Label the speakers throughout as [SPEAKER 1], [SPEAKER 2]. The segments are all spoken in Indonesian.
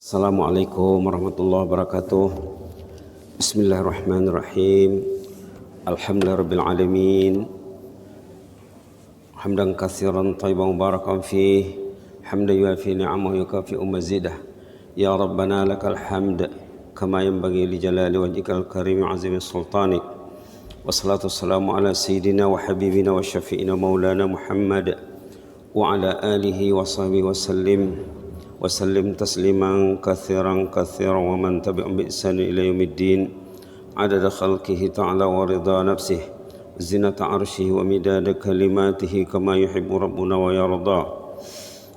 [SPEAKER 1] Assalamualaikum warahmatullahi wabarakatuh. Bismillahirrahmanirrahim. Alhamdulillahirabbil alamin. Hamdan katsiran thayyiban mubarakan fih. Hamdan yuafi ni'amahu yukafi'u mazidah. Ya Rabbana lakal hamd kama yanbaghi li jalali wajhikal karim azimi sultanik. Wassalatu wassalamu ala sayyidina wa habibina wa syafi'ina maulana Muhammad wa ala alihi wa sahbihi wa sallim tasliman katsiran wa man tabi'ahum bi ihsan ila yaumiddin adada khalqihi ta'ala wa ridha nafsihi zinata arsyihi wa midada kalimatihi kama yuhibbu rabbuna wa yarda.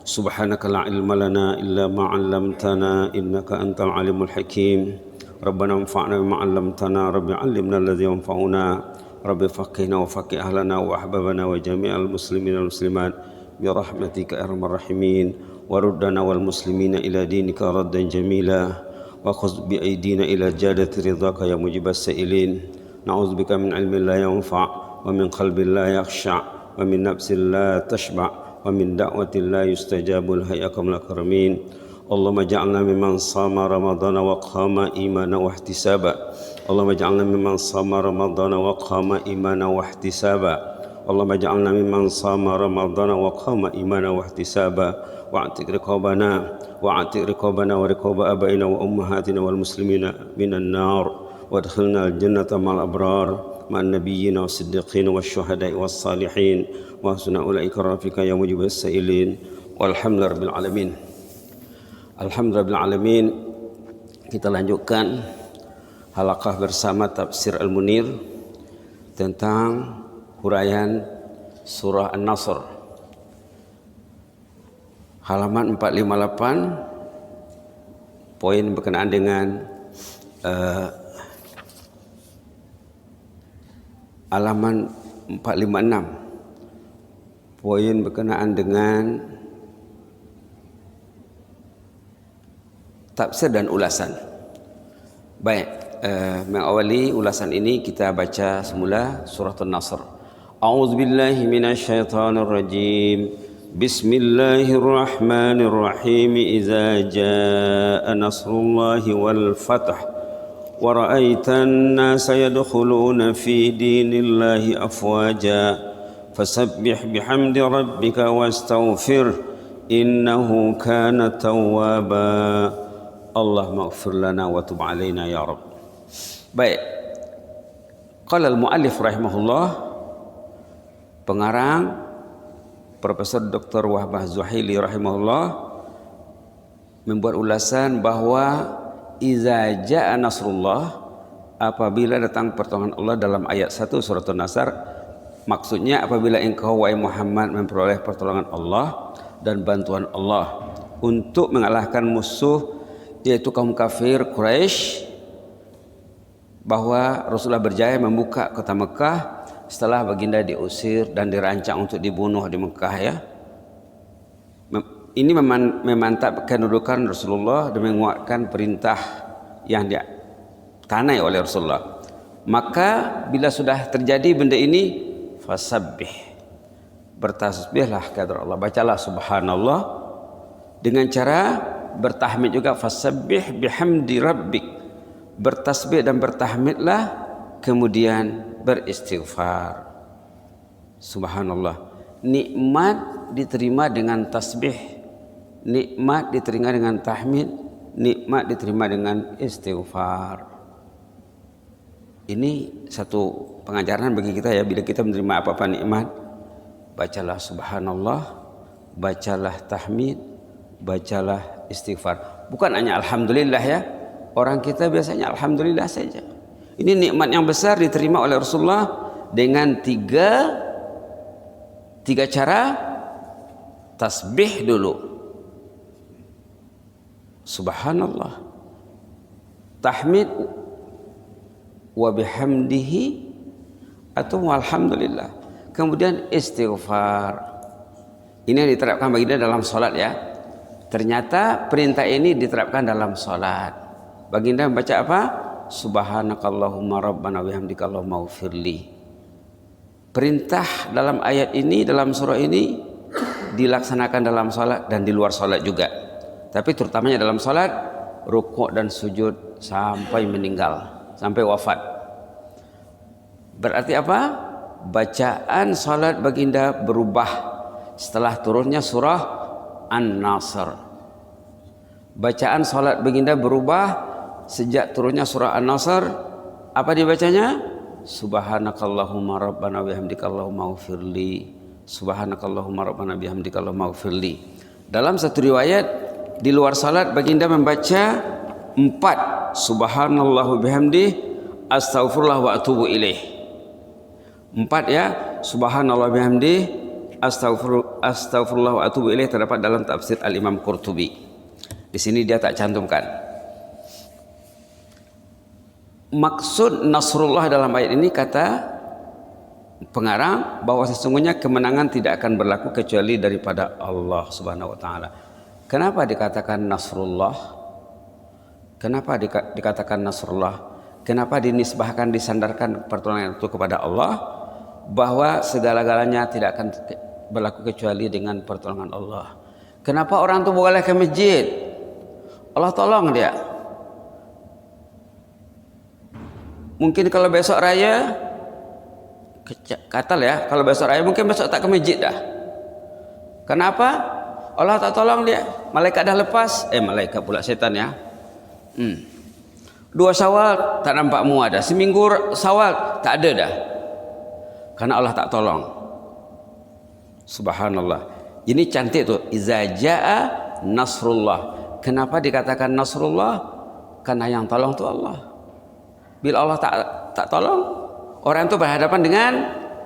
[SPEAKER 1] Subhanaka la ilma lana illa ma 'allamtana innaka antal alimul hakim. Rabbana anfa'na bima 'allamtana, rabbi 'allimna alladhi yanfa'una, rabbi faqihna wa faqih ahlana wa ahbabana wa jami'al muslimina wal muslimat bi rahmatika ya arhamar rahimin. Waruddana wal muslimina ila dinika raddan jamila wa khudh bi aidina ila jadati ridhaka ya mujibas sa'ilin. Na'udzubika min ilmin la yanfa' wa min qalbin la yakhsha' wa min nafsin la tashba' wa min da'watin la yustajabu laha ya akramul akramin. Allahumma ja'alna mimman sama ramadhana wa qama imana wa ihtisaba. Allahumma ja'alna mimman sama ramadhana wa qama imana wa ihtisaba. Allahumma ja'alna mimman sama ramadhana wa qama imana wa ihtisaba. Wa'atiq riqabana wa riqaba abaina wa ummahatina wal muslimina minan nar wa adkhilna al jannata ma'al abrar ma'an nabiyyina was siddiqin was syuhada'i was salihin wa hasuna ulaika rafiqa ya mujibas sa'ilin walhamdulillahi rabbil alamin. Alhamdulillahirabbil alamin. Kita lanjutkan halaqah bersama tafsir Al-Munir tentang huraian surah An-Nasr. Halaman 458, poin berkenaan dengan halaman 456, poin berkenaan dengan tafsir dan ulasan. Baik, mengawali ulasan ini kita baca semula surah An-Nasr. A'udzubillahi minasyaitonir rajim. Bismillahirrahmanirrahim. Idza jaa nasrullahi wal fath wa ra'aitan nasa yadkhuluna fi dinillahi afwaja fasabbih bihamdi rabbika wastaghfir innahu kana tawwaba. Allahumma ighfir lana wa tub alaina ya Rabb. Baik. Qala al-muallif rahimahullah, pengarang Profesor Dr. Wahbah Zuhaili rahimahullah membuat ulasan bahwa iza jaa nasrullah, apabila datang pertolongan Allah dalam ayat 1 surah An-Nasr, maksudnya apabila engkau wahai Muhammad memperoleh pertolongan Allah dan bantuan Allah untuk mengalahkan musuh yaitu kaum kafir Quraisy, bahwa Rasulullah berjaya membuka kota Mekah setelah baginda diusir dan dirancang untuk dibunuh di Mekah ya. Ini memantapkan kedudukan Rasulullah dan menguatkan perintah yang ditanai oleh Rasulullah. Maka bila sudah terjadi benda ini, fasabbih, bertasbihlah kepada Allah, bacalah subhanallah, dengan cara bertahmid juga, fasabbih bihamdi rabbik, bertasbih dan bertahmidlah, kemudian beristighfar. Subhanallah, nikmat diterima dengan tasbih, nikmat diterima dengan tahmid, nikmat diterima dengan istighfar. Ini satu pengajaran bagi kita ya, bila kita menerima apa-apa nikmat, bacalah subhanallah, bacalah tahmid, bacalah istighfar. Bukan hanya alhamdulillah ya, orang kita biasanya alhamdulillah saja. Ini nikmat yang besar diterima oleh Rasulullah dengan tiga cara. Tasbih dulu, subhanallah, tahmid wa bihamdihi atau alhamdulillah, kemudian istighfar. Ini yang diterapkan baginda dalam salat ya. Ternyata perintah ini diterapkan dalam salat. Baginda membaca apa? Subhanakallahumma rabbana bihamdika Allahumma ighfirli. Perintah dalam ayat ini, dalam surah ini dilaksanakan dalam salat dan di luar salat juga. Tapi terutamanya dalam salat, rukuk dan sujud sampai meninggal, sampai wafat. Berarti apa? Bacaan salat baginda berubah setelah turunnya surah An-Nasr. Bacaan salat baginda berubah sejak turunnya surah An-Nasr. Apa dibacanya? Subhanakallahumma rabbana bihamdika Allahumma ighfirli. Subhanakallahumma rabbana bihamdika Allahumma ighfirli. Dalam satu riwayat di luar salat baginda membaca 4 subhanallahu bihamdi astaghfirullah wa atubu ilaih. 4 ya, subhanallah bihamdi astaghfirullah wa atubu ilaih, terdapat dalam tafsir Al-Imam Qurtubi. Di sini dia tak cantumkan. Maksud Nasrullah dalam ayat ini, kata pengarang, bahwa sesungguhnya kemenangan tidak akan berlaku kecuali daripada Allah Subhanahu wa taala. Kenapa dikatakan Nasrullah? Kenapa dikatakan Nasrullah? Kenapa dinisbahkan, disandarkan pertolongan itu kepada Allah? Bahwa segala-galanya tidak akan berlaku kecuali dengan pertolongan Allah. Kenapa orang itu boleh ke masjid? Allah tolong dia. Mungkin kalau besok raya, katal ya, kalau besok raya mungkin besok tak ke masjid dah. Kenapa? Allah tak tolong dia. Malaikat dah lepas, malaikat pula setan ya. 2 Syawal tak nampak ada. Seminggu Syawal tak ada dah. Karena Allah tak tolong. Subhanallah. Ini cantik tuh. Iza jaa nasrullah. Kenapa dikatakan Nasrullah? Karena yang tolong itu Allah. Bila Allah tak tolong, orang itu berhadapan dengan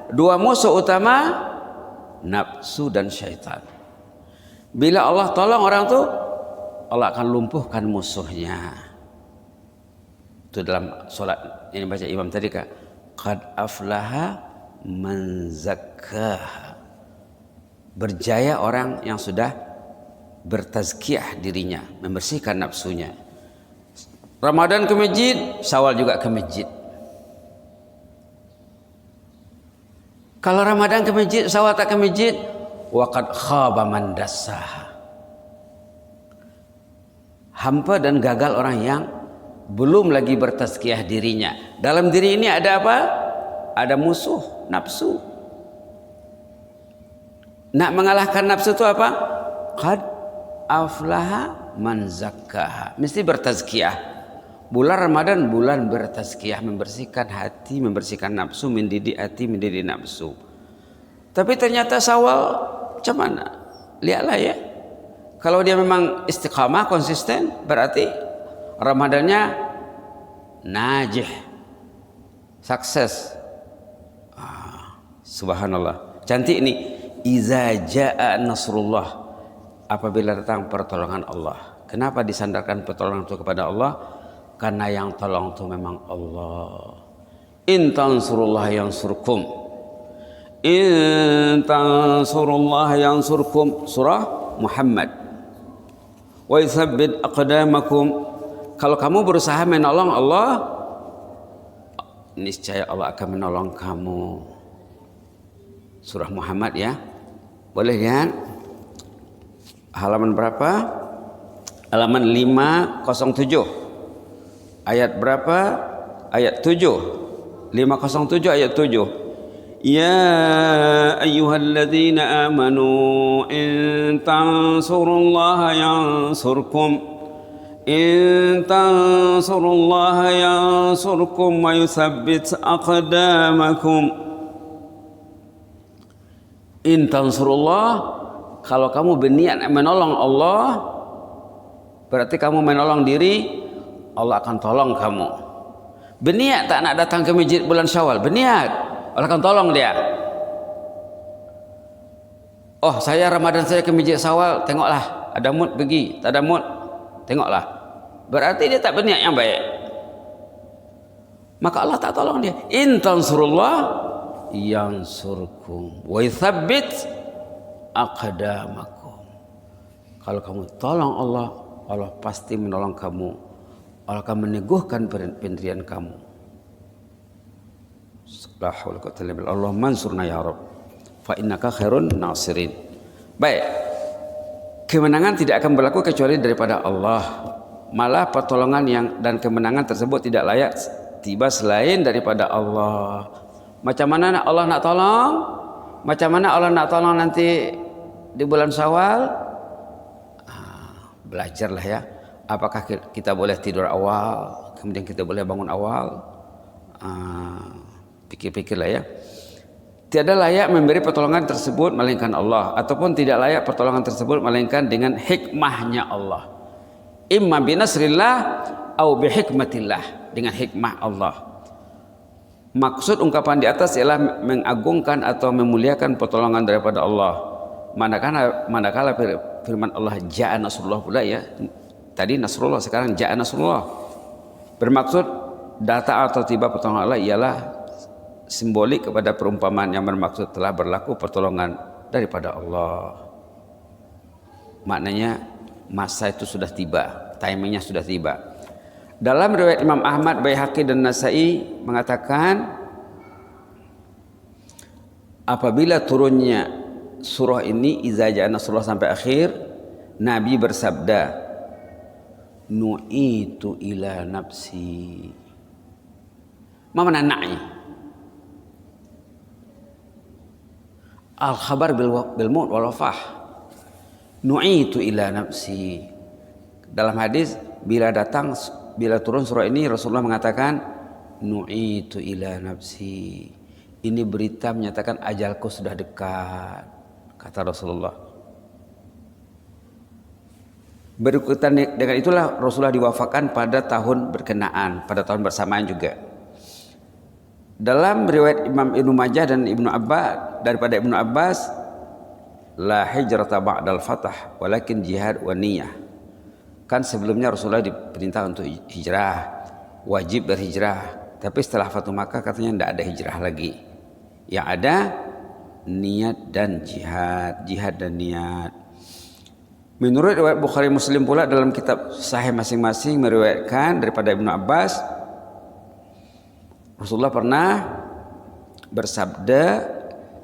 [SPEAKER 1] 2 musuh utama, nafsu dan syaitan. Bila Allah tolong orang itu, Allah akan lumpuhkan musuhnya. Itu dalam solat yang baca imam tadi, Kak. Qad aflaha man zakkaha. Berjaya orang yang sudah bertazkiyah dirinya, membersihkan nafsunya. Ramadan ke masjid, Syawal juga ke masjid. Kalau Ramadan ke masjid, Syawal tak ke masjid, waqad khaba man dassaha. Hampa dan gagal orang yang belum lagi bertazkiyah dirinya. Dalam diri ini ada apa? Ada musuh, nafsu. Nak mengalahkan nafsu itu apa? Qad aflaha man zakkaha. Mesti bertazkiyah. Bulan Ramadan bulan bertazkiyah, membersihkan hati, membersihkan nafsu, mendidik hati, mendidik nafsu. Tapi ternyata Syawal macam mana? Lihatlah ya. Kalau dia memang istiqamah, konsisten, berarti Ramadannya najih, sukses. Subhanallah. Cantik ini. Iza jaa nasrullah. Apabila datang pertolongan Allah. Kenapa disandarkan pertolongan itu kepada Allah? Karena yang tolong itu memang Allah. In tansurullah yansurkum. In tansurullah yansurkum. Surah Muhammad. Wa yuthabbit aqdamakum. Kalau kamu berusaha menolong Allah, niscaya Allah akan menolong kamu. Surah Muhammad ya. Boleh lihat halaman berapa? Halaman 507. Ayat berapa? Ayat 7. 507 ayat 7. Ya ayyuhalladzina amanu in tansurullaha yansurkum. In tansurullaha yansurkum wa yuthabbit aqdamakum. In tansurullah, kalau kamu berniat menolong Allah, berarti kamu menolong diri, Allah akan tolong kamu. Berniat tak nak datang ke masjid bulan Syawal, berniat, Allah akan tolong dia. Oh, saya Ramadan saya ke masjid Syawal, tengoklah, ada mood pergi, tak ada mood, tengoklah. Berarti dia tak berniat yang baik. Maka Allah tak tolong dia. In tansurullah yansurkum wa yuthabbit aqdamakum. Kalau kamu tolong Allah, Allah pasti menolong kamu. Allah akan meneguhkan pendirian kamu. La haula wala quwwata illa billah. Allah mansurna ya Rabb. Fa innaka khairun nasirin. Baik. Kemenangan tidak akan berlaku kecuali daripada Allah.
[SPEAKER 2] Malah pertolongan dan kemenangan tersebut tidak layak tiba selain daripada Allah. Macam mana Allah nak tolong? Macam mana Allah nak tolong nanti di bulan Syawal? Belajarlah ya. Apakah kita boleh tidur awal, kemudian kita boleh bangun awal? Pikir-pikirlah ya. Tiada layak memberi pertolongan tersebut melainkan Allah, ataupun tidak layak pertolongan tersebut melainkan dengan hikmahnya Allah. Imma binasrillah au bihikmatillah, dengan hikmah Allah. Maksud ungkapan di atas ialah mengagungkan atau memuliakan pertolongan daripada Allah. Manakala firman Allah ja'a nasrullah pula ya. Tadi nasrullah, sekarang ja'a nasrullah. Bermaksud datang atau tiba pertolongan Allah ialah simbolik kepada perumpamaan yang bermaksud telah berlaku pertolongan daripada Allah. Maknanya masa itu sudah tiba, timingnya sudah tiba. Dalam riwayat Imam Ahmad, Baihaqi dan Nasai mengatakan apabila turunnya surah ini Iza Ja'a Nasrullah sampai akhir, Nabi bersabda, nu'itu ila nafsi. Ma mana na'i? Al khabar bil maut wal wafah. Nu'itu ila nafsi. Dalam hadis bila turun surah ini Rasulullah mengatakan nu'itu ila nafsi. Ini berita menyatakan ajalku sudah dekat, kata Rasulullah. Berikutan dengan itulah Rasulullah diwafatkan pada tahun berkenaan, pada tahun bersamaan juga. Dalam riwayat Imam Ibnu Majah dan Ibnu Abbas, daripada Ibnu Abbas, la hijrata ba'dal fatah walakin jihad wa niyah. Kan sebelumnya Rasulullah diperintah untuk hijrah, wajib berhijrah, tapi setelah Fatu Makkah katanya tidak ada hijrah lagi. Yang ada niat dan jihad, jihad dan niat. Menurut riwayat Bukhari Muslim pula dalam kitab sahih masing-masing meriwayatkan daripada Ibnu Abbas, Rasulullah pernah bersabda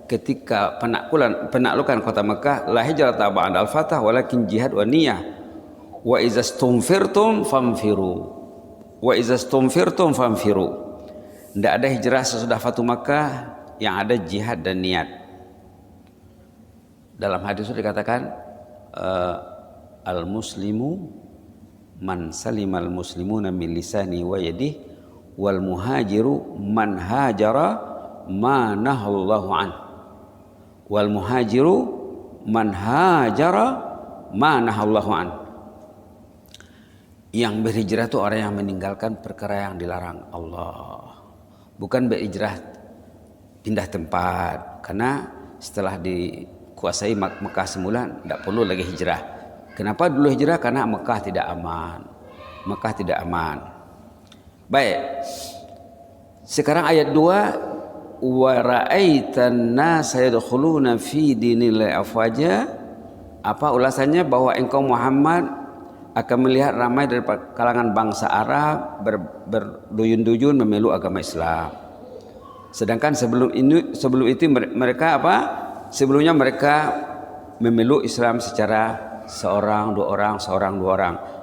[SPEAKER 2] ketika penaklukan kota Mekah, la hijrata ba'dal fatah walakin jihad wa niyah. Wa iza stumfirtum famfiru. Wa iza stumfirtum famfiru. Tidak ada hijrah sesudah Fatu Makkah, yang ada jihad dan niat. Dalam hadis itu dikatakan al-muslimu man salimal muslimuna min lisani wa yadihi wal muhajiru man hajara ma nahallahu an. Wal muhajiru man hajara ma nahallahu an. Yang berhijrah itu orang yang meninggalkan perkara yang dilarang Allah. Bukan berhijrah pindah tempat, karena setelah dikuasai Mekah semula tidak perlu lagi hijrah. Kenapa dulu hijrah? Karena Mekah tidak aman. Mekah tidak aman. Baik. Sekarang ayat 2, wa ra'aitan nasa yadkhuluna fi dinillahi afwaja. Apa ulasannya? Bahwa engkau Muhammad akan melihat ramai dari kalangan bangsa Arab berduyun-duyun memeluk agama Islam. Sedangkan sebelum itu mereka apa? Sebelumnya mereka memeluk Islam secara seorang dua orang.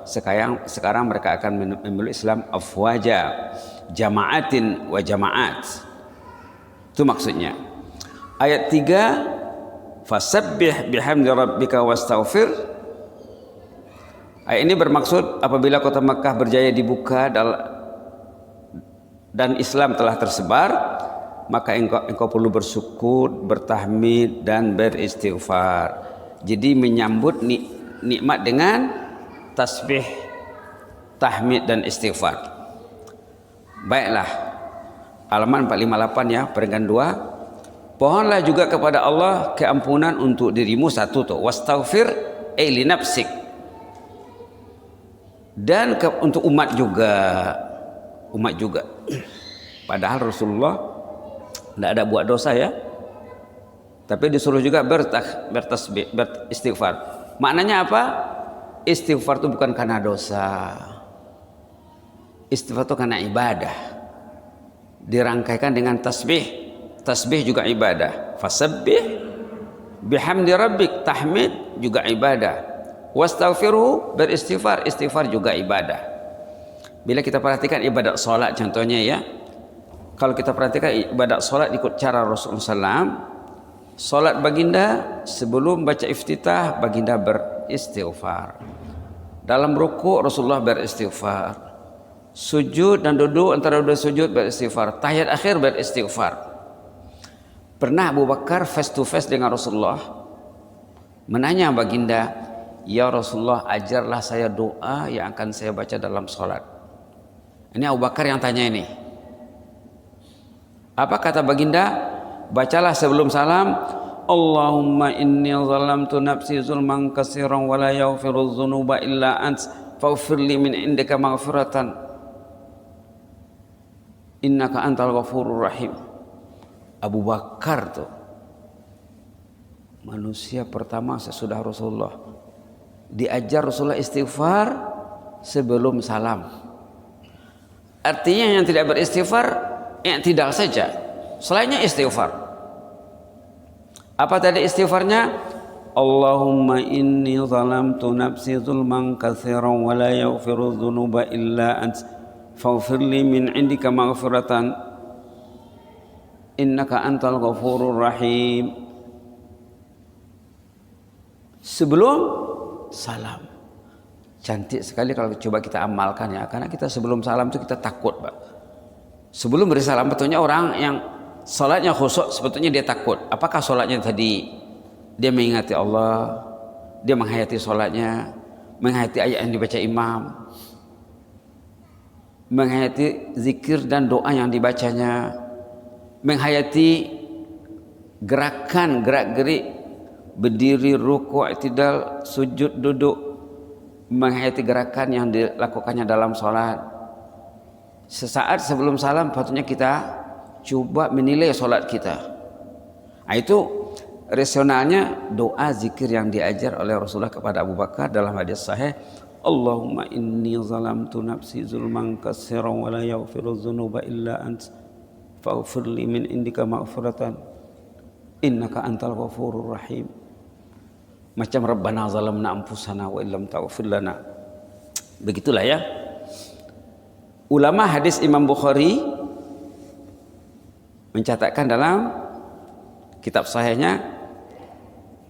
[SPEAKER 2] Sekarang mereka akan memeluk Islam afwaja, jama'atin wa jama'at. Itu maksudnya. Ayat 3, fasabbih bihamdi rabbika wastaghfir. Ayat ini bermaksud apabila kota Makkah berjaya dibuka dan Islam telah tersebar, maka engkau perlu bersyukur, bertahmid dan beristighfar. Jadi menyambut nikmat dengan tasbih, tahmid dan istighfar. Baiklah, halaman 458 ya, peringkat 2. Pohonlah juga kepada Allah keampunan untuk dirimu, satu tuh, wastaghfir li nafsik. Dan untuk umat juga. Padahal Rasulullah tidak ada buat dosa ya, tapi disuruh juga bertasbih, beristighfar. Maknanya apa? Istighfar itu bukan karena dosa. Istighfar itu karena ibadah. Dirangkaikan dengan tasbih. Tasbih juga ibadah. Fasabbih bihamdi rabbik, tahmid juga ibadah. Wastaghfirhu, beristighfar. Istighfar juga ibadah. Bila kita perhatikan ibadat solat contohnya ya, kalau kita perhatikan ibadat solat ikut cara Rasulullah SAW, solat baginda sebelum baca iftitah baginda beristighfar. Dalam rukuk Rasulullah beristighfar. Sujud dan duduk antara dua sujud beristighfar. Tahiyat akhir beristighfar. Pernah Abu Bakar face to face dengan Rasulullah, menanya baginda, ya Rasulullah, ajarlah saya doa yang akan saya baca dalam sholat. Ini Abu Bakar yang tanya ini. Apa kata baginda? Bacalah sebelum salam, Allahumma inni zalamtu nafsi zulman katsiran wa la yaghfiru dzunuba illa ant faghfir li min indika maghfiratan innaka antal ghafurur rahim. Abu Bakar tuh manusia pertama sesudah Rasulullah, diajar Rasulullah istighfar sebelum salam. Artinya yang tidak beristighfar i'tidal saja, selainnya istighfar. Apa tadi istighfarnya? Allahumma inni zalamtu nafsi zulman katsiran wa la yaghfiru dzunuba illa ant faghfir li min indika maghfiratan innaka antal ghafurur rahim. Sebelum salam. Cantik sekali kalau coba kita amalkan ya, karena kita sebelum salam itu kita takut, Pak. Sebelum beri salam, betulnya orang yang salatnya khusyuk sebetulnya dia takut. Apakah salatnya tadi dia mengingati Allah, dia menghayati salatnya, menghayati ayat yang dibaca imam, menghayati zikir dan doa yang dibacanya, menghayati gerakan gerak-gerik berdiri, rukuk, i'tidal, sujud, duduk, menghayati gerakan yang dilakukannya dalam salat. Sesaat sebelum salam patutnya kita coba menilai salat kita. Nah, itu rasionalnya doa zikir yang diajar oleh Rasulullah kepada Abu Bakar dalam hadis sahih, Allahumma inni zalamtu nafsi zulman katsiran wa la yaghfiru dzunuba illa ant faghfir li min indika maghfiratan innaka antal ghafurur rahim. Macam Rabbana zalamna anfusana wa illam taghfir lana. Begitulah ya. Ulama hadis Imam Bukhari mencatatkan dalam kitab sahihnya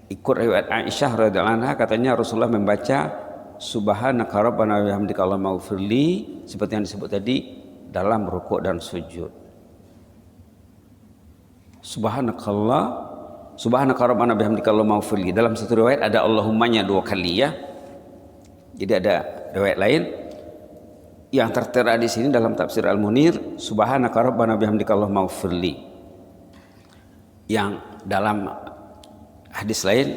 [SPEAKER 2] ikut riwayat Aisyah radhiyallahu anha, katanya Rasulullah membaca subhanaka rabbana wa bihamdika allahumma ighfirli seperti yang disebut tadi dalam rukuk dan sujud. Subhanaka rabbana bihamdika allahumma ighfirli. Dalam satu riwayat ada Allahummanya 2 kali ya. Jadi ada riwayat lain yang tertera di sini dalam tafsir Al-Munir, subhanaka rabbana bihamdika allahumma ighfirli. Yang dalam hadis lain,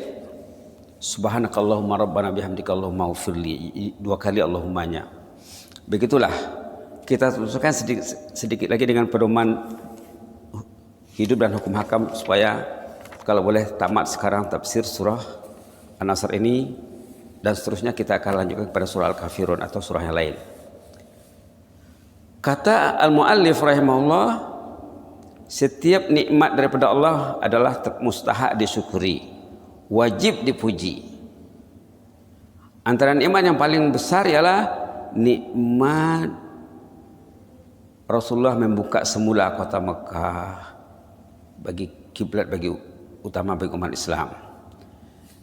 [SPEAKER 2] subhanaka allahumma rabbana bihamdika allahumma ighfirli, 2 kali Allahummanya. Begitulah. Kita teruskan sedikit lagi dengan pedoman hidup dan hukum hakam supaya kalau boleh tamat sekarang tafsir surah An-Nasr ini, dan seterusnya kita akan lanjutkan kepada surah Al-Kafirun atau surah yang lain. Kata al-muallif rahimahullah, setiap nikmat daripada Allah adalah mustahak disyukuri, wajib dipuji. Antara nikmat yang paling besar ialah nikmat Rasulullah membuka semula kota Mekah bagi kiblat, bagi utama bagi umat Islam.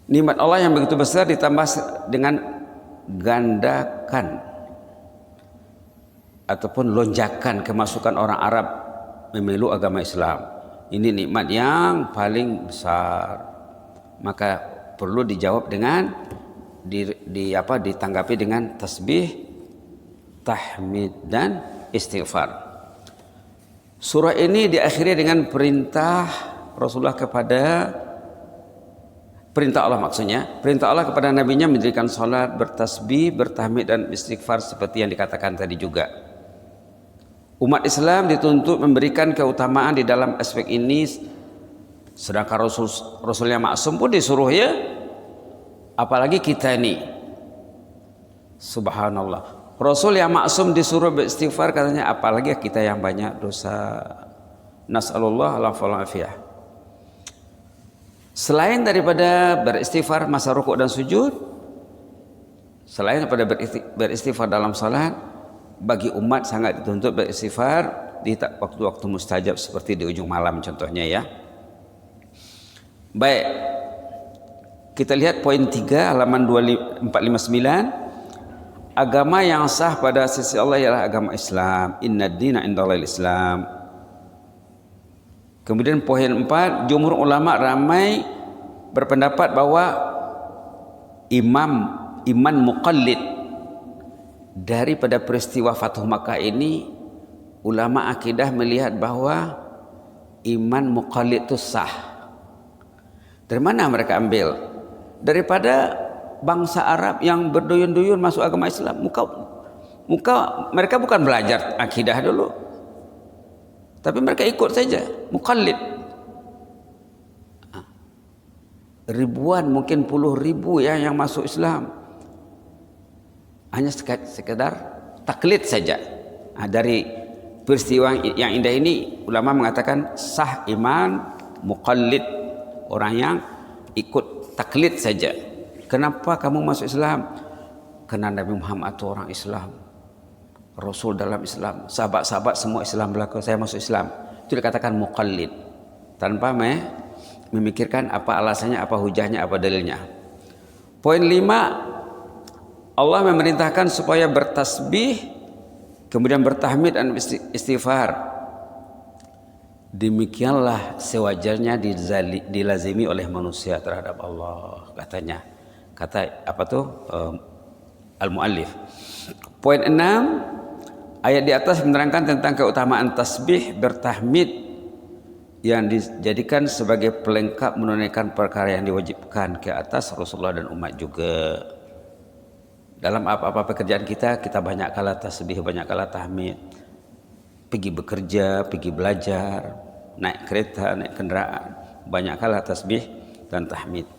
[SPEAKER 2] Nikmat Allah yang begitu besar ditambah dengan gandakan ataupun lonjakan kemasukan orang Arab memeluk agama Islam. Ini nikmat yang paling besar. Maka perlu dijawab dengan ditanggapi dengan tasbih, tahmid dan istighfar. Surah ini diakhiri dengan perintah Rasulullah perintah Allah maksudnya, perintah Allah kepada nabinya mendirikan salat, bertasbih, bertahmid dan istighfar seperti yang dikatakan tadi juga. Umat Islam dituntut memberikan keutamaan di dalam aspek ini, sedangkan Rasul yang maksum pun disuruh ya. Apalagi kita ini, subhanallah, Rasul yang maksum disuruh beristighfar, katanya apalagi kita yang banyak dosa. Nas'alullah al-afiyah. Selain daripada beristighfar masa rukuk dan sujud, Selain daripada beristighfar dalam salat, bagi umat sangat dituntut beristighfar di waktu-waktu mustajab seperti di ujung malam contohnya ya. Baik, kita lihat poin 3 halaman 459. Agama yang sah pada sisi Allah ialah agama Islam. Inna dina indallahil Islam. Kemudian poin 4, jumhur ulama ramai berpendapat bahwa iman muqallid daripada peristiwa Fathu Makkah ini, ulama akidah melihat bahwa iman muqallid itu sah. Dari mana mereka ambil? Daripada bangsa Arab yang berduyun-duyun masuk agama Islam. Mereka bukan belajar akidah dulu, tapi mereka ikut saja, muqallid. Ribuan, mungkin puluh ribu ya yang masuk Islam, hanya sekedar taklid saja. Dari peristiwa yang indah ini, ulama mengatakan sah iman muqallid, orang yang ikut taklid saja. Kenapa kamu masuk Islam? Karena Nabi Muhammad itu orang Islam, Rasul dalam Islam, sahabat-sahabat semua Islam berlaku, saya masuk Islam. Itu dikatakan muqallid, tanpa memikirkan apa alasannya, apa hujahnya, apa dalilnya. Poin 5, Allah memerintahkan supaya bertasbih, kemudian bertahmid dan istighfar. Demikianlah sewajarnya dilazimi oleh manusia terhadap Allah, katanya. Kata apa tuh al-muallif. Poin 6, ayat di atas menerangkan tentang keutamaan tasbih, bertahmid yang dijadikan sebagai pelengkap menunaikan perkara yang diwajibkan ke atas Rasulullah dan umat juga. Dalam apa-apa pekerjaan kita banyak kala tasbih, banyak kala tahmid. Pergi bekerja, pergi belajar, naik kereta, naik kendaraan, banyak kala tasbih dan tahmid.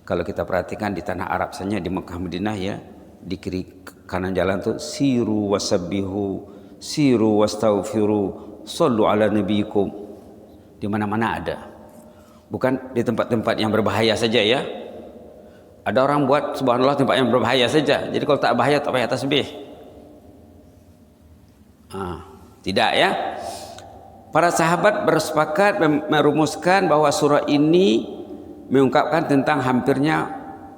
[SPEAKER 2] Kalau kita perhatikan di tanah Arab saja, di Mekah Madinah ya, di kiri kanan jalan tuh siru wasabbihu, siru wastaghfiru, sallu ala nabiyikum. Di mana-mana ada. Bukan di tempat-tempat yang berbahaya saja ya. Ada orang buat subhanallah tempat yang berbahaya saja. Jadi kalau tak bahaya tak payah tasbih. Tidak ya. Para sahabat bersepakat merumuskan bahwa surah ini mengungkapkan tentang hampirnya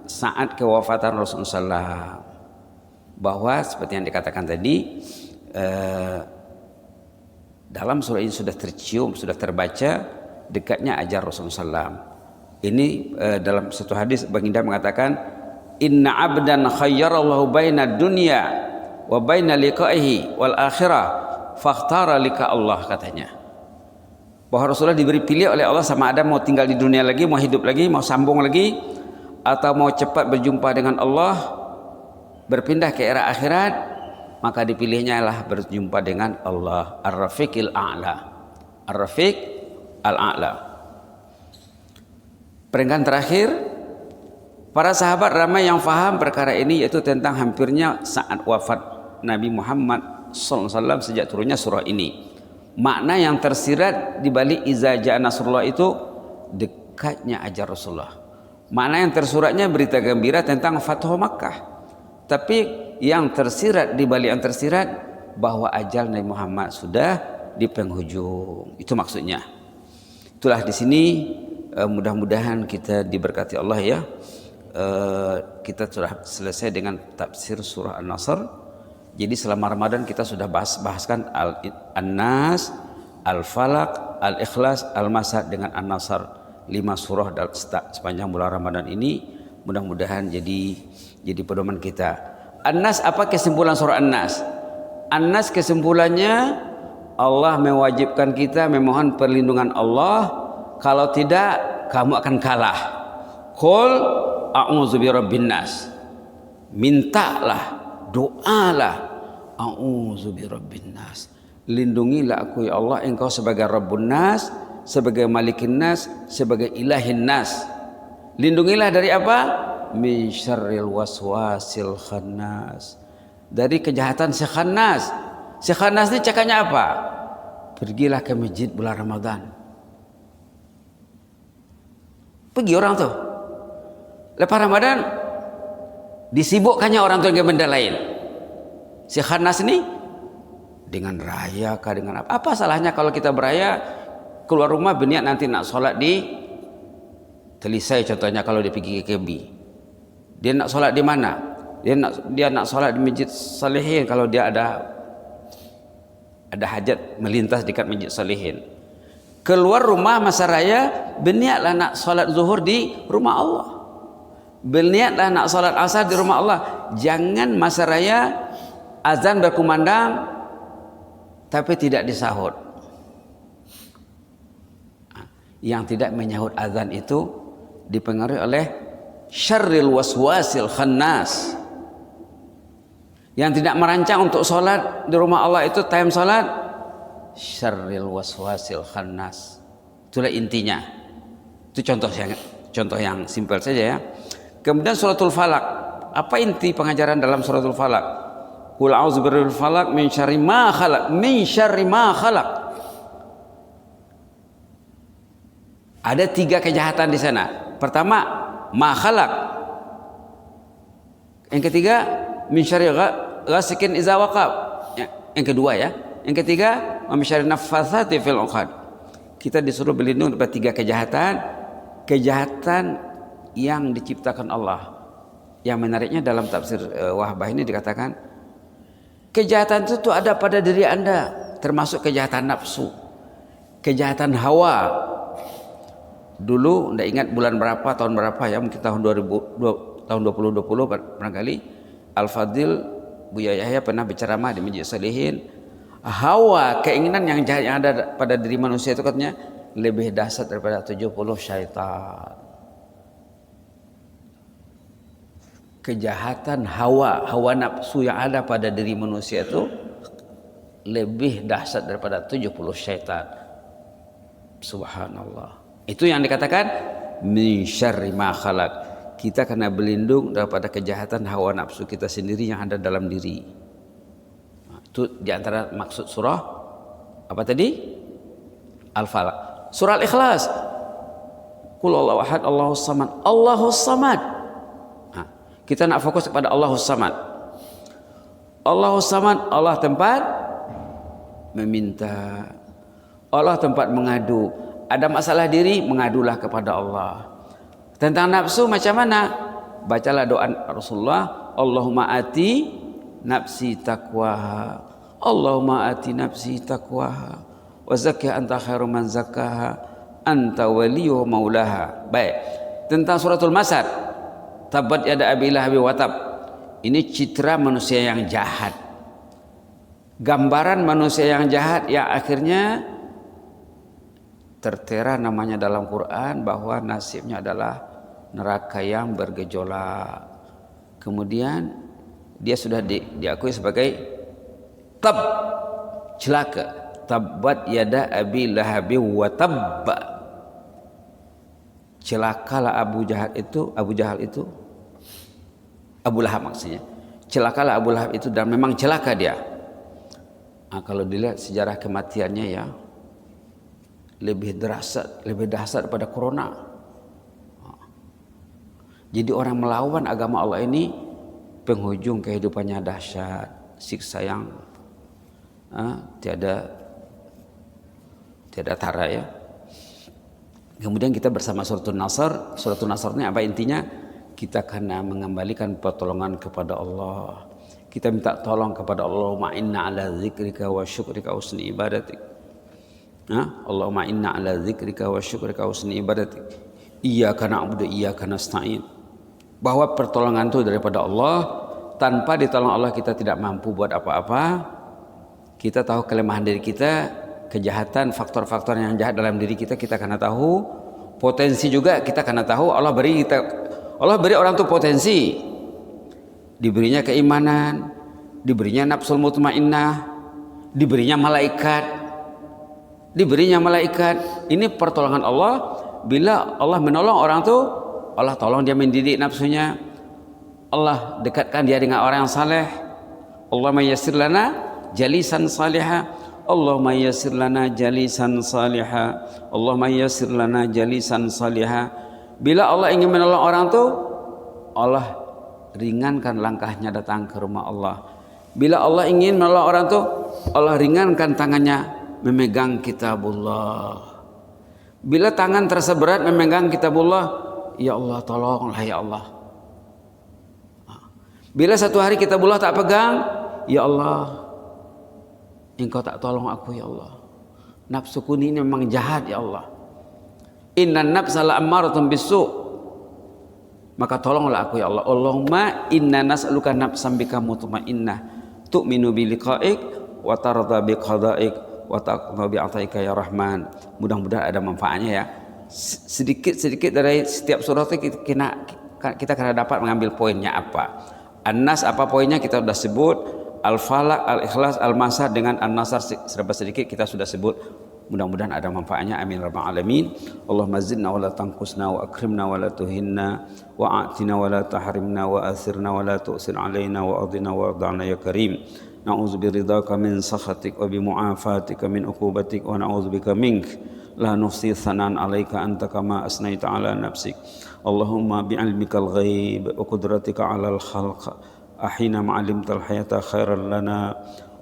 [SPEAKER 2] saat kewafatan Rasulullah SAW. Bahwa seperti yang dikatakan tadi, dalam surah ini sudah tercium, sudah terbaca dekatnya ajal Rasulullah SAW. Ini dalam satu hadis baginda mengatakan, inna abdan khayyarallahu baina dunya wa baina liqa'ihi wal akhirah fakhtara liqa Allah, katanya. Bahwa Rasulullah diberi pilih oleh Allah sama ada mau tinggal di dunia lagi, mau hidup lagi, mau sambung lagi, atau mau cepat berjumpa dengan Allah, berpindah ke era akhirat, maka dipilihnya lah berjumpa dengan Allah, Ar-Rafiqil A'la, Ar-Rafiq Al-A'la. Peringatan terakhir, para sahabat ramai yang faham perkara ini, yaitu tentang hampirnya saat wafat Nabi Muhammad SAW sejak turunnya surah ini. Makna yang tersirat di balik iza ja'a nasrullah itu dekatnya ajal Rasulullah. Makna yang tersuratnya berita gembira tentang Fathu Makkah. Tapi yang tersirat di balik yang tersirat bahwa ajal Nabi Muhammad sudah di penghujung. Itu maksudnya. Itulah di sini mudah-mudahan kita diberkati Allah ya. Kita sudah selesai dengan tafsir surah An-Nasr. Jadi selama Ramadan kita sudah bahaskan An-Nas, Al-Falaq, Al-Ikhlas, Al-Masad dengan An-Nasr. 5 surah sepanjang bulan Ramadan ini. Mudah-mudahan jadi pedoman kita. An-Nas, apa kesimpulan surah An-Nas? An-Nas kesimpulannya Allah mewajibkan kita memohon perlindungan Allah. Kalau tidak kamu akan kalah. Qul a'udzu birabbin nas. Mintalah, doalah, a'udzu birabbin nas. Lindungilah aku ya Allah, engkau sebagai Rabbun Nas, sebagai Malikin Nas, sebagai Ilahin Nas. Lindungilah dari apa? Min syarril waswasil khannas. Dari kejahatan si khannas. Si khannas ini cakapnya apa? Pergilah ke masjid bulan Ramadan. Pergi orang tuh. Lepas Ramadan Disibukkannya orang tua dengan benda lain. Si Khannas ini dengan raya kah, dengan apa? Apa salahnya kalau kita beraya keluar rumah berniat nanti nak sholat di Telisai contohnya, kalau dia pergi ke KB. Dia nak sholat di mana? Dia nak sholat di Masjid Salihin kalau dia ada hajat melintas dekat Masjid Salihin. Keluar rumah masa raya berniatlah nak sholat zuhur di rumah Allah. Berniatlah nak sholat asar di rumah Allah. Jangan masa raya azan berkumandang tapi tidak disahut. Yang tidak menyahut azan itu dipengaruhi oleh syarril waswasil khannas. Yang tidak merancang untuk sholat di rumah Allah itu time sholat, syarril waswasil khannas. Itulah intinya. Itu contoh yang simpel saja ya. Kemudian suratul falak. Apa inti pengajaran dalam suratul falak? Qul a'udzu birabbil falak min syarri ma khalaq. Min syarri ma khalaq. Ada 3 kejahatan di sana. Pertama, ma khalaq. Yang ketiga, min syarri ghasikin idza waqab. Yang kedua ya. Yang ketiga, min syarri naffatsati fil 'uqad. Kita disuruh berlindung dari 3 kejahatan. Kejahatan yang diciptakan Allah. Yang menariknya dalam tafsir Wahbah ini dikatakan kejahatan itu tuh ada pada diri Anda, termasuk kejahatan nafsu, kejahatan hawa. Dulu ndak ingat bulan berapa, tahun berapa ya, mungkin tahun 2020 barangkali, Al-Fadil Buya Yahya pernah berceramah di Masjid Salihin. Hawa, keinginan yang jahat yang ada pada diri manusia itu katanya lebih dahsyat daripada 70 syaitan. Kejahatan hawa nafsu yang ada pada diri manusia itu lebih dahsyat daripada 70 syaitan. Subhanallah. Itu yang dikatakan min syarri ma khalaq. Kita kena berlindung daripada kejahatan hawa nafsu kita sendiri yang ada dalam diri. Itu diantara maksud surah apa tadi? Al-Falaq. Surah Al-Ikhlas. Qul Allahu ahad, Allahus samad. Allahus samad. Kita nak fokus kepada Allahus samad. Allahus samad, Allah tempat meminta. Allah tempat mengadu. Ada masalah diri, mengadulah kepada Allah. Tentang nafsu macam mana? Bacalah doa Rasulullah, Allahumma ati nafsi taqwaha. Allahumma ati nafsi taqwaha wa zakkiha anta khairu man zakkaha anta waliyyu maulaha. Baik. Tentang suratul Masad, tabat yada abi lahab wa tab. Ini citra manusia yang jahat. Gambaran manusia yang jahat yang akhirnya tertera namanya dalam Quran bahwa nasibnya adalah neraka yang bergejolak. Kemudian dia sudah diakui sebagai tab, celaka. Tabat yada abi lahab wa tab. Celakalah Abu Lahab maksudnya. Celakalah Abu Lahab itu, dan memang celaka dia. Nah, kalau dilihat sejarah kematiannya ya lebih dahsyat daripada corona. Jadi orang melawan agama Allah ini penghujung kehidupannya dahsyat, siksa yang tiada tara ya. Kemudian kita bersama suratul Nasr. Suratul Nasr ini apa intinya? Kita kena mengembalikan pertolongan kepada Allah. Kita minta tolong kepada Allah. Allahumma inna ala zikrika wa syukrika wa husni ibadatik. Allahumma inna ala zikrika wa syukrika wa husni ibadatik. Iyyaka na'budu iyyaka nasta'in. Bahwa pertolongan itu daripada Allah. Tanpa ditolong Allah kita tidak mampu buat apa-apa. Kita tahu kelemahan diri kita, kejahatan, faktor-faktor yang jahat dalam diri kita kena tahu. Potensi juga kita kena tahu. Allah beri orang itu potensi. Diberinya keimanan, diberinya nafsul mutmainnah, diberinya malaikat. Ini pertolongan Allah. Bila Allah menolong orang itu, Allah tolong dia mendidik nafsunya. Allah dekatkan dia dengan orang yang saleh. Allahumma yassir lana jalisan salihah. Allahumma yassir lana jalisan salihah. Allahumma yassir lana jalisan salihah. Bila Allah ingin menolong orang itu, Allah ringankan langkahnya datang ke rumah Allah. Bila Allah ingin menolong orang tuh, Allah ringankan tangannya memegang kitabullah. Bila tangan terasa berat memegang kitabullah, ya Allah tolonglah ya Allah. Bila satu hari kitabullah tak pegang, ya Allah Engkau tak tolong aku ya Allah. Nafsuku ini memang jahat ya Allah. Innan nafsa la'ammaratun bisu'. Maka tolonglah aku ya Allah. Allahumma inna nas'aluka nafsan bika mutmainnah tu'minu bi liqa'ik wa tarda bi qada'ik wa taqna bi 'ataika ya Rahman. Mudah-mudahan ada manfaatnya ya. Sedikit-sedikit dari setiap surat itu kita kena dapat mengambil poinnya apa. An-Nas apa poinnya kita sudah sebut. Al-Falaq, Al-Ikhlas, Al-Masad dengan An-Nasr serba sedikit kita sudah sebut. Mudah-mudahan ada manfaatnya. Amin rabbal alamin. Allahumma zidna wa la tanqusna wa akrimna wa la tuhinna wa a'tina wa la tahrimna wa athirna wa la tu'sir alaina wa adina wa arda'na ya karim. Na'udzu biridhaka min sakhatik wa bi mu'afatika min uqubatik wa na'udzu bika mink la nufsi thanan 'alaika anta kama asnaita 'ala nafsik. Allahumma bi'ilmikal ghaib wa qudratika 'alal khalq ahina ma'alimtal hayata khairan lana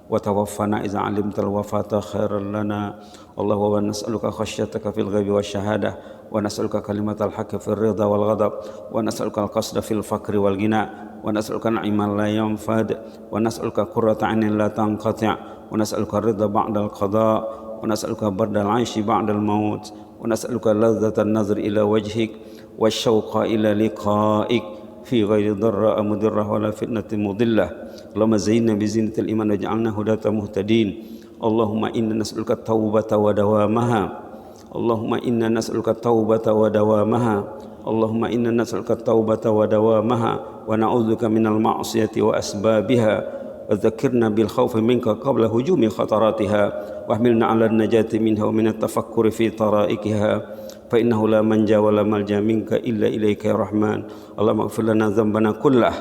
[SPEAKER 2] wa tawaffana iza 'alimtal wafata khairan lana. Allahumma nas'aluka khasyataka fil ghaibi wasyahadah wa nas'aluka kalimatal haqqi fil ridha wal ghadab wa nas'aluka al-qasda fil fakri wal ghina wa nas'aluka na'iman la yanfad wa nas'aluka qurrata 'ainin la tanqati' wa nas'aluka ridha ba'dal qada wa nas'aluka bardal 'aishi ba'dal maut wa nas'aluka ladzatan nazri ila wajhik wasyauqa ila liqa'ik fi ghairi dharra mudirrah wala fitnatin mudillah. Allahumma zayyinna bi zinatil iman waj'alna hudatan muhtadin. Allahumma inna nas'aluka taubata wa dawamaha. Allahumma inna nas'aluka taubata wa dawamaha. Allahumma inna nas'aluka taubata wa dawamaha wa na'udzubika minal ma'siyati wa asbabiha wa dzakirna bil khawfi minka qabla hujumi khataratiha wa hamilna 'ala an-najati minha wa min at-tafakkuri fi taraikiha fa innahu la manja wa la malja minka illa ilaika ya rahman. Allahumma ighfir lana dhanbana kullah.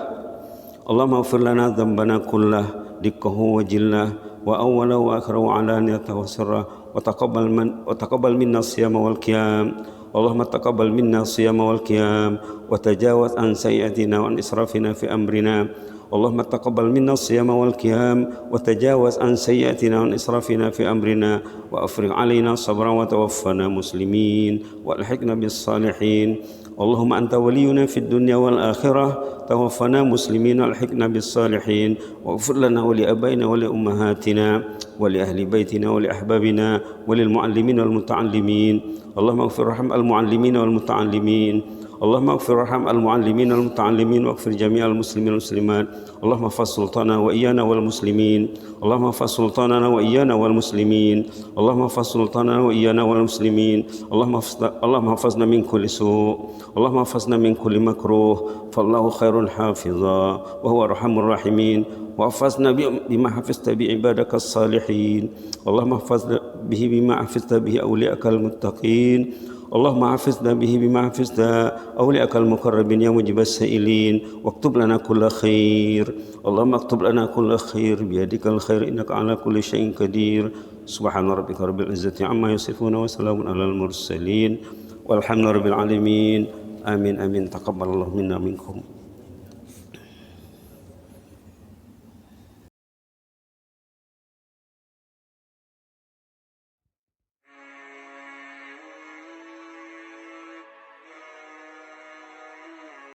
[SPEAKER 2] Allahumma ighfir lana dhanbana kullah dikkahu wa jillah wa awwalahu wa akhirahu wa alaniyatahu wa sirra wa taqabbal minna siyama wal qiyam. Allahumma taqabbal minna siyama wal qiyam wa tajawaz an sayyi'atina wa an israfina fi amrina. Allahumma taqabbal minna siyama wal qiyam wa tajawaz an sayyi'atina wa an israfina fi amrina wa afrigh alaina sabran wa tawaffana muslimin wa alhiqna bis salihin. Allahumma anta waliyuna fid dunya wal akhirah tawaffana muslimin alhiqna bis salihin waghfir lana wa li abaina wa li ummahatina wa li ahli baitina wa li ahbabina wa lil muallimin wal muta'allimin. Allahumma ighfir raham al muallimin wal muta'allimin. Allahumma ighfir raham al muallimin wal muta'allimin waghfir jami'al muslimin wal muslimat. Allahumma fas sultana wa iyyana wal muslimin. Allahumma fas sultana wa iyyana wal muslimin. Allahumma fas sultana wa iyyana wal muslimin. Allahumma hafazna min kulli su'. Allahumma hafazna min kulli makruh. Fallahu khairun hafiza wa huwa arhamur rahimin. Wa hafazna bima hafizta bi ibadakas salihin. Allahumma hafazna bihi bima hafizta bihi awliyakal muttaqin. Allahumma hafizna bihi bima hafizta awliyakal muqarrabin ya mujibas sa'ilin waktub lana kulla khair. Allahumma aktub lana kulla khair biyadikal khair innaka ala kulli syai'in qadir. Subhana rabbika rabbil izzati amma yasifun wa salamun alal mursalin walhamdulillahi rabbil alamin. Amin amin taqabbalallahu minna minkum.